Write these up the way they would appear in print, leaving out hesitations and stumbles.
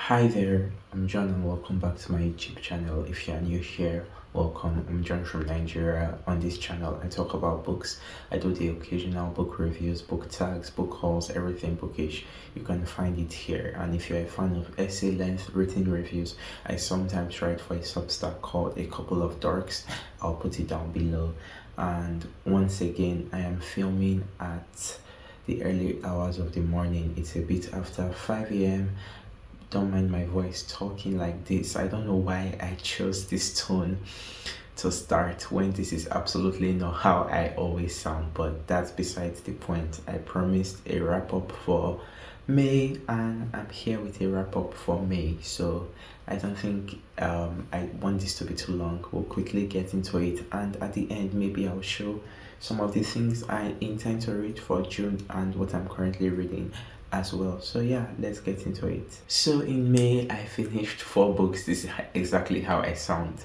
Hi there, I'm John and welcome back to my YouTube channel. If you are new here, welcome. I'm John from Nigeria. On this channel, I talk about books. I do the occasional book reviews, book tags, book hauls, everything bookish. You can find it here. And if you're a fan of essay length written reviews, I sometimes write for a Substack called A Couple of Dorks. I'll put it down below. And once again, I am filming at the early hours of the morning. It's a bit after 5 a.m. Don't mind my voice talking like this. I don't know why I chose this tone to start when this is absolutely not how I always sound, but that's besides the point. I promised a wrap up for May and I'm here with a wrap up for May, so I don't think I want this to be too long. We'll quickly get into it, and at the end maybe I'll show some of the things I intend to read for June and what I'm currently reading as well. So yeah, let's get into it. So in May I finished 4 books. This is exactly how I sound,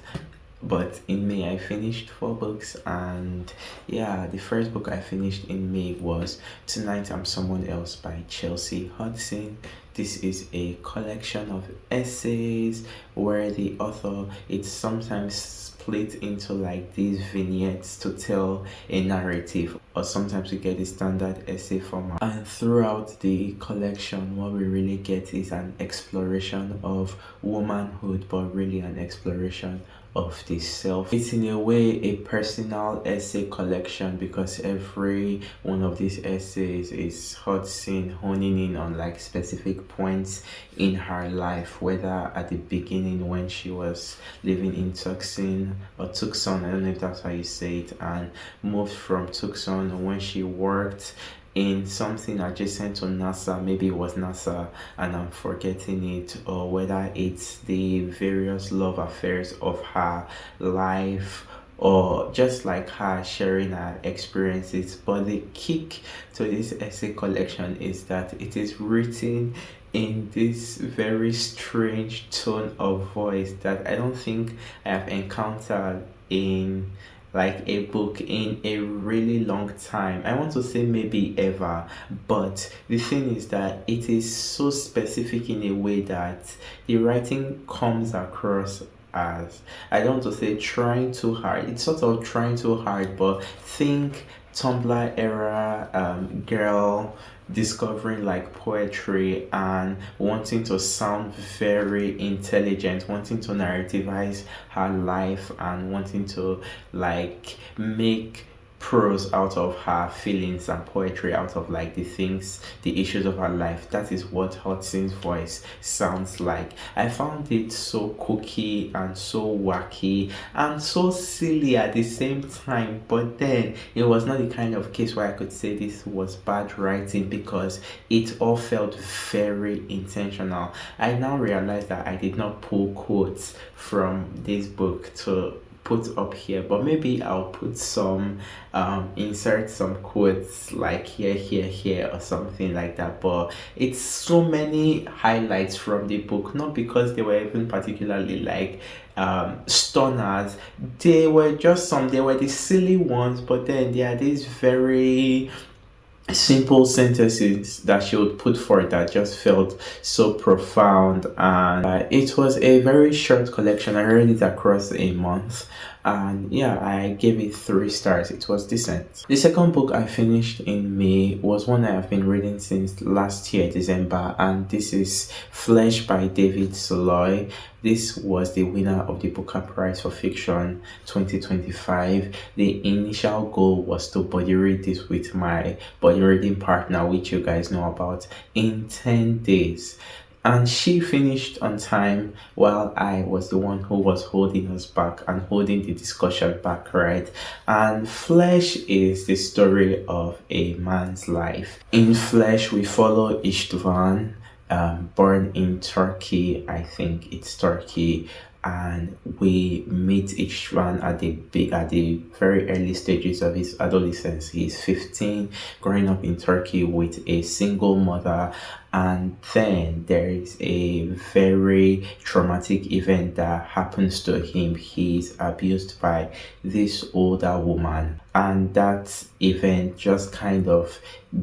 but in May I finished 4 books. And yeah, the first book I finished in May was Tonight I'm Someone Else by Chelsea Hudson. This is a collection of essays where the author, it's sometimes split into like these vignettes to tell a narrative, or sometimes we get the standard essay format. And throughout the collection, what we really get is an exploration of womanhood, but really an exploration of the self. It's in a way a personal essay collection, because every one of these essays is Hudson honing in on like specific points in her life, whether at the beginning when she was living in Tucson, I don't know if that's how you say it, and moved from Tucson when she worked in something adjacent to NASA. Maybe it was NASA and I'm forgetting it, or whether it's the various love affairs of her life, or just like her sharing her experiences. But the kick to this essay collection is that it is written in this very strange tone of voice that I don't think I have encountered in like a book in a really long time. I want to say maybe ever, but the thing is that it is so specific in a way that the writing comes across as, I don't want to say trying too hard, it's sort of trying too hard, but think Tumblr era girl discovering like poetry and wanting to sound very intelligent, wanting to narrativize her life and wanting to like make prose out of her feelings and poetry out of like the things, the issues of her life. That is what Hudson's voice sounds like. I found it so kooky and so wacky and so silly at the same time, but then it was not the kind of case where I could say this was bad writing, because it all felt very intentional. I now realize that I did not pull quotes from this book to put up here, but maybe I'll put some insert some quotes like here or something like that. But it's so many highlights from the book, not because they were even particularly like stunners. They were just they were the silly ones, but then there are these very simple sentences that she would put forth that just felt so profound. And it was a very short collection. I read it across a month, and yeah, I gave it 3 stars. It was decent. The second book I finished in May was one I have been reading since last year December, and this is Flesh by David Soloy. This was the winner of the Booker Prize for Fiction 2025. The initial goal was to body read this with my body reading partner, which you guys know about, in 10 days. And she finished on time while I was the one who was holding us back and holding the discussion back, right? And Flesh is the story of a man's life. In Flesh, we follow Istvan, born in Turkey, I think it's Turkey, and we meet each one at the very early stages of his adolescence. He's 15, growing up in Turkey with a single mother, and then there is a very traumatic event that happens to him. He's abused by this older woman, and that event just kind of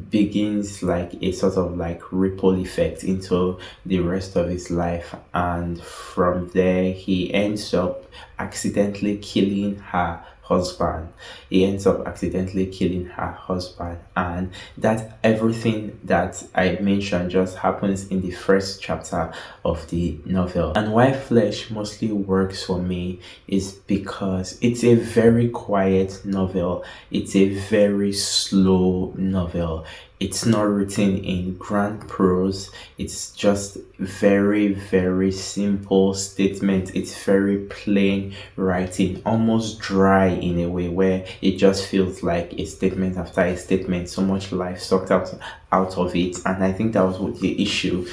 begins like a sort of like ripple effect into the rest of his life, and from there he ends up accidentally killing her husband. He ends up accidentally killing her husband, and that everything that I mentioned just happens in the first chapter of the novel. And why Flesh mostly works for me is because it's a very quiet novel, it's a very slow novel. It's not written in grand prose. It's just very, very simple statement. It's very plain writing, almost dry in a way, where it just feels like a statement after a statement, so much life sucked out of it. And I think that was what the issue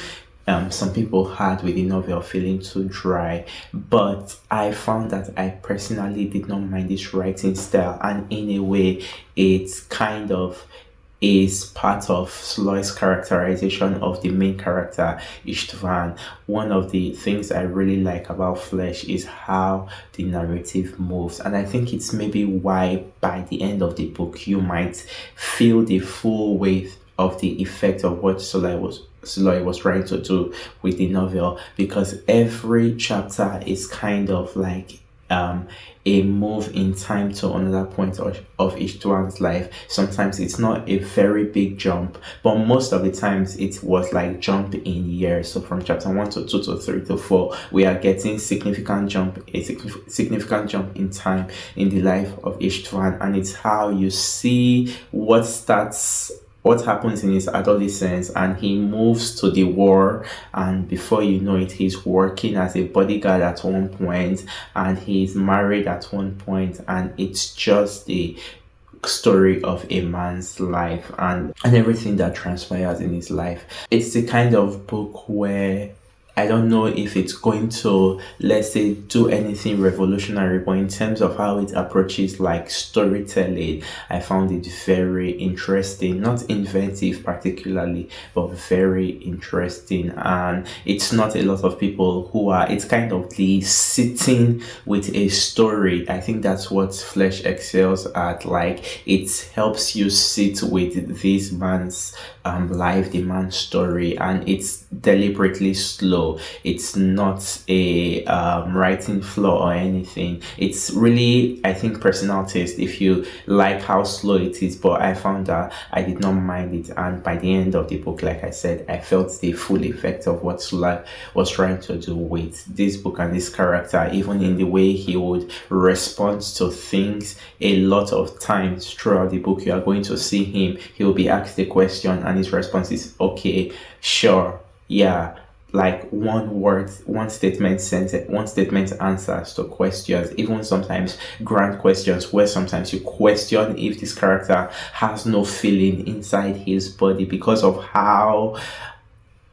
some people had with the novel, feeling too dry. But I found that I personally did not mind this writing style, and in a way it's kind of is part of Sloy's characterization of the main character, Istvan. One of the things I really like about Flesh is how the narrative moves, and I think it's maybe why by the end of the book you might feel the full weight of the effect of what Sloy was trying to do with the novel, because every chapter is kind of like a move in time to another point of each one's life. Sometimes it's not a very big jump, but most of the times it was like jump in years. So from chapter 1 to 2 to 3 to 4, we are getting significant jump in time in the life of each one, and it's how you see what happens in his adolescence, and he moves to the war, and before you know it he's working as a bodyguard at one point, and he's married at one point, and it's just the story of a man's life and everything that transpires in his life. It's the kind of book where I don't know if it's going to, let's say, do anything revolutionary, but in terms of how it approaches like storytelling, I found it very interesting. Not inventive particularly, but very interesting. And it's not a lot of people who are, it's kind of the sitting with a story. I think that's what Flesh excels at. Like, it helps you sit with this man's life, the man's story, and it's deliberately slow. It's not a writing flaw or anything. It's really, I think, personal taste if you like how slow it is, but I found that I did not mind it, and by the end of the book, like I said, I felt the full effect of what Sula was trying to do with this book and this character, even in the way he would respond to things. A lot of times throughout the book, you are going to see him, he will be asked a question and his response is okay, sure, yeah, like one statement answers to questions, even sometimes grand questions, where sometimes you question if this character has no feeling inside his body because of how,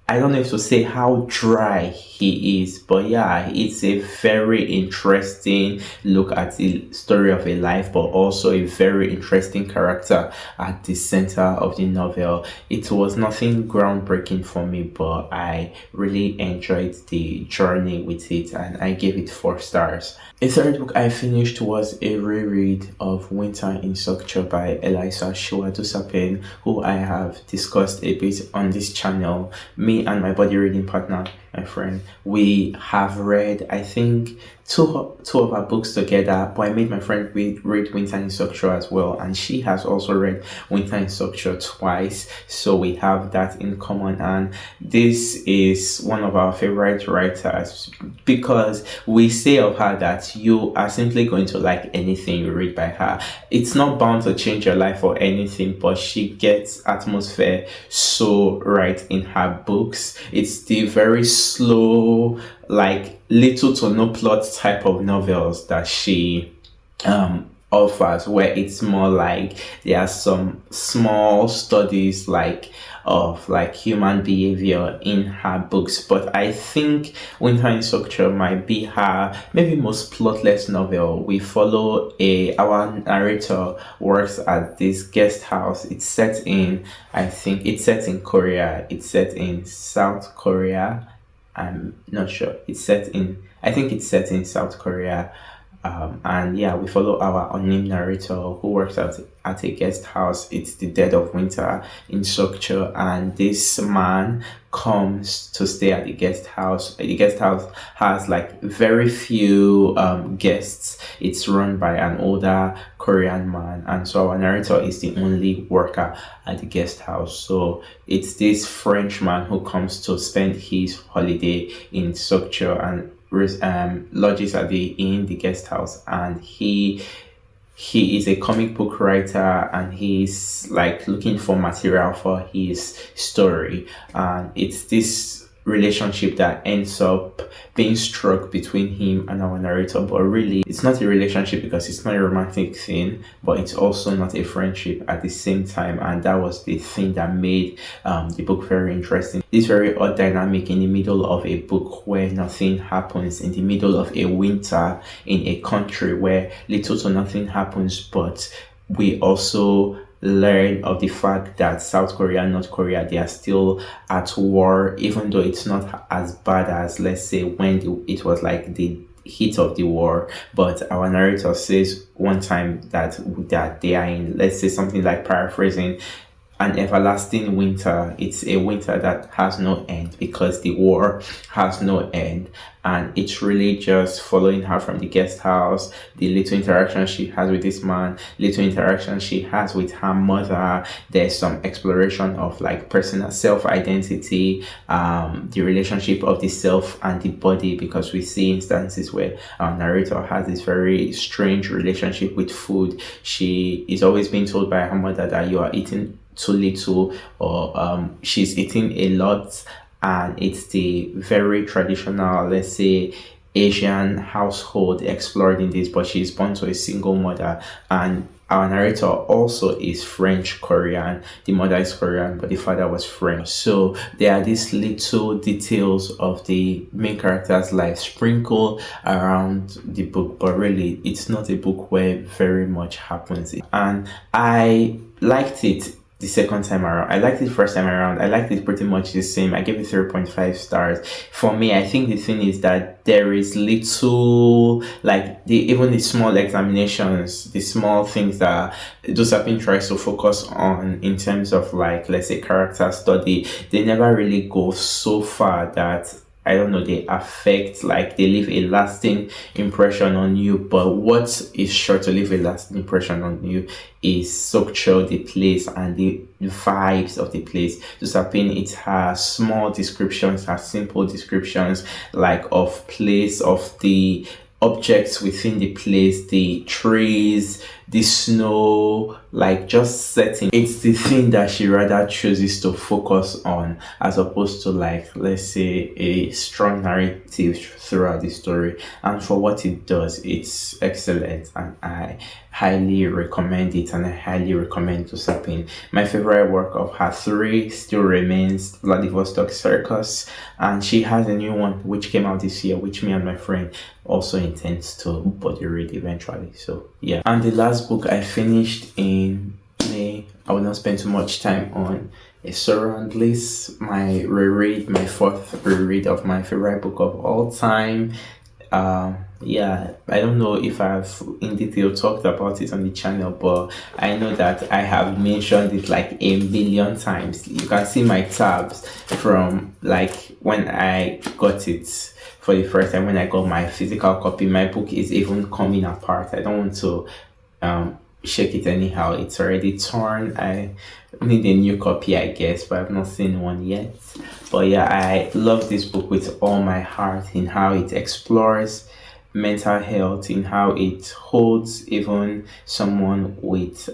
I don't know if to say how dry he is, but yeah, it's a very interesting look at the story of a life, but also a very interesting character at the center of the novel. It was nothing groundbreaking for me, but I really enjoyed the journey with it, and I gave it 4 stars. A third book I finished was a reread of Winter in Structure by Elisa Shuadusapin, who I have discussed a bit on this channel. Me and my body reading partner, my friend, we have read, I think, two of our books together, but I made my friend read Winter in Structure as well, and she has also read Winter in Structure twice, so we have that in common. And this is one of our favorite writers because we say of her that you are simply going to like anything you read by her. It's not bound to change your life or anything, but she gets atmosphere so right in her books. It's the very slow, like little to no plot type of novels that she offers, where it's more like there are some small studies like of like human behavior in her books. But I think Winter in Structure might be her maybe most plotless novel. We follow our narrator works at this guest house. It's set in, I think it's set in Korea. It's set in South Korea. I'm not sure. I think it's set in South Korea. And yeah, we follow our unnamed narrator who works at a guest house. It's the dead of winter in Structure, and this man comes to stay at the guest house. The guest house has like very few guests. It's run by an older Korean man, and so our narrator is the only worker at the guest house. So it's this French man who comes to spend his holiday in Structure and lodges at the guest house, and he is a comic book writer, and he's like looking for material for his story, and it's this relationship that ends up being struck between him and our narrator. But really, it's not a relationship because it's not a romantic thing, but it's also not a friendship at the same time, and that was the thing that made the book very interesting. This very odd dynamic in the middle of a book where nothing happens, in the middle of a winter in a country where little to nothing happens, but we also learn of the fact that South Korea and North Korea, they are still at war, even though it's not as bad as, let's say, when it was like the heat of the war. But our narrator says one time that they are in, let's say, something like, paraphrasing, an everlasting winter. It's a winter that has no end because the war has no end. And it's really just following her from the guest house, the little interaction she has with this man, little interaction she has with her mother. There's some exploration of like personal self-identity, the relationship of the self and the body, because we see instances where our narrator has this very strange relationship with food. She is always being told by her mother that you are eating too little, or she's eating a lot. And it's the very traditional, let's say, Asian household explored in this, but she's born to a single mother, and our narrator also is French Korean. The mother is Korean, but the father was French. So there are these little details of the main character's life sprinkled around the book, but really it's not a book where very much happens. And I liked it the second time around. I liked it the first time around. I liked it pretty much the same. I gave it 3.5 stars. For me, I think the thing is that there is little, like, even the small examinations, the small things that Josephine tries to focus on in terms of, like, let's say, character study, they never really go so far that, I don't know, they affect, like, they leave a lasting impression on you. But what is sure to leave a lasting impression on you is Structure, the place, and the vibes of the place. Josephine, it's her small descriptions, her simple descriptions, like, of place, of the objects within the place, the trees, the snow, like, just setting. It's the thing that she rather chooses to focus on, as opposed to, like, let's say, a strong narrative throughout the story. And for what it does, it's excellent, and I highly recommend it, and I highly recommend Josephine. My favorite work of her three still remains Vladivostok Circus, and she has a new one which came out this year, which me and my friend also intends to body read eventually. So yeah. And the last book I finished in May, I will not spend too much time on, is Sorrow and Bliss, my reread, my fourth reread of my favorite book of all time. Yeah, I don't know if I've in detail talked about it on the channel, but I know that I have mentioned it like a million times. You can see my tabs from, like, when I got it for the first time, when I got my physical copy. My book is even coming apart. I don't want to shake it anyhow. It's already torn. I need a new copy, I guess, but I've not seen one yet. But yeah, I love this book with all my heart, in how it explores mental health, in how it holds even someone with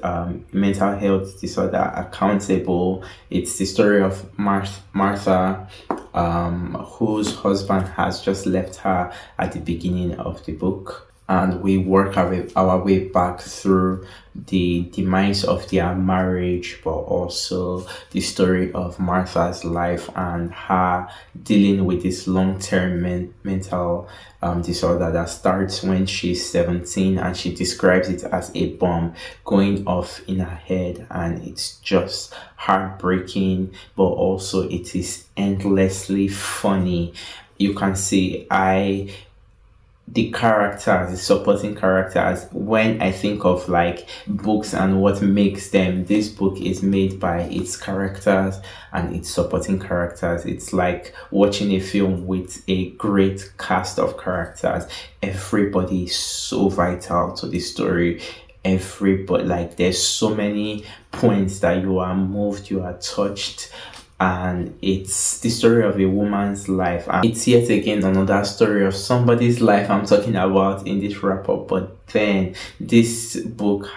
mental health disorder accountable. It's the story of Martha, whose husband has just left her at the beginning of the book. and we work our way back through the demise of their marriage, but also the story of Martha's life and her dealing with this long-term mental disorder that starts when she's 17, and she describes it as a bomb going off in her head, and it's just heartbreaking, but also it is endlessly funny. You can see the characters, the supporting characters, when I think of like books and what makes them, this book is made by its characters and its supporting characters. It's like watching a film with a great cast of characters. Everybody is so vital to the story. Everybody, like, there's so many points that you are moved, you are touched, and it's the story of a woman's life, and it's yet again another story of somebody's life I'm talking about in this wrap up. But then this book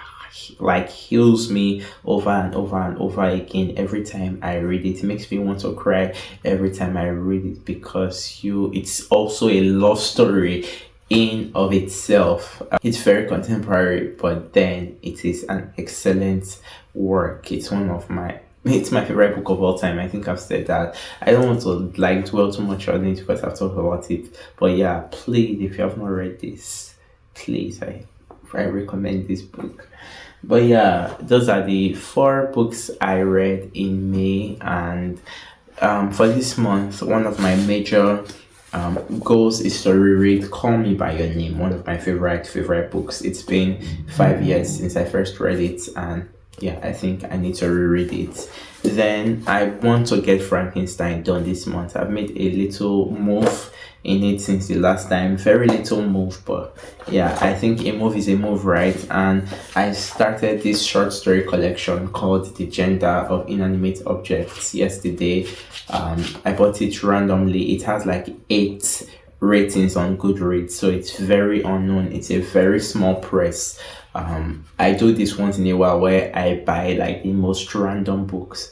like heals me over and over and over again. Every time I read it, it makes me want to cry every time I read it, because it's also a love story in of itself. It's very contemporary, but then it is an excellent work. It's my favorite book of all time. I think I've said that. I don't want to like dwell too much on it because I've talked about it. But yeah, please, if you have not read this, please, I recommend this book. But yeah, those are the 4 books I read in May, and for this month, one of my major goals is to reread Call Me by Your Name, one of my favorite books. It's been 5 years since I first read it, and yeah, I think I need to reread it. Then I want to get Frankenstein done this month. I've made a little move in it since the last time. Very little move, but yeah, I think a move is a move, right? And I started this short story collection called The Gender of Inanimate Objects yesterday. I bought it randomly. It has like 8 ratings on Goodreads, so it's very unknown. It's a very small press. I do this once in a while where I buy like the most random books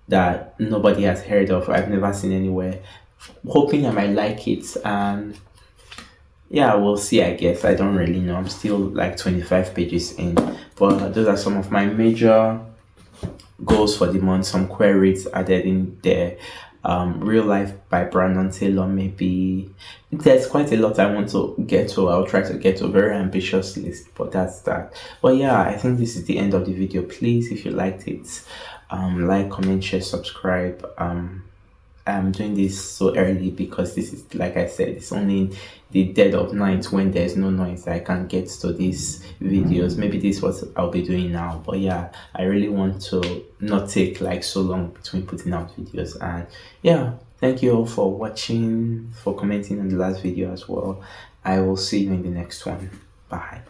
that nobody has heard of, I've never seen anywhere, hoping I might like it. And yeah, we'll see. I guess I don't really know. I'm still like 25 pages in, but those are some of my major goals for the month. Some queries added in there. Real Life by Brandon Taylor. Maybe there's quite a lot I want to get to. I'll try to get to a very ambitious list, but that's that. But yeah, I think this is the end of the video. Please, if you liked it, like, comment, share, subscribe. I'm doing this so early because this is, like I said, it's only in the dead of night when there's no noise I can get to these videos. Maybe this is what I'll be doing now, but yeah, I really want to not take like so long between putting out videos. And yeah, thank you all for watching, for commenting on the last video as well. I will see you in the next one. Bye.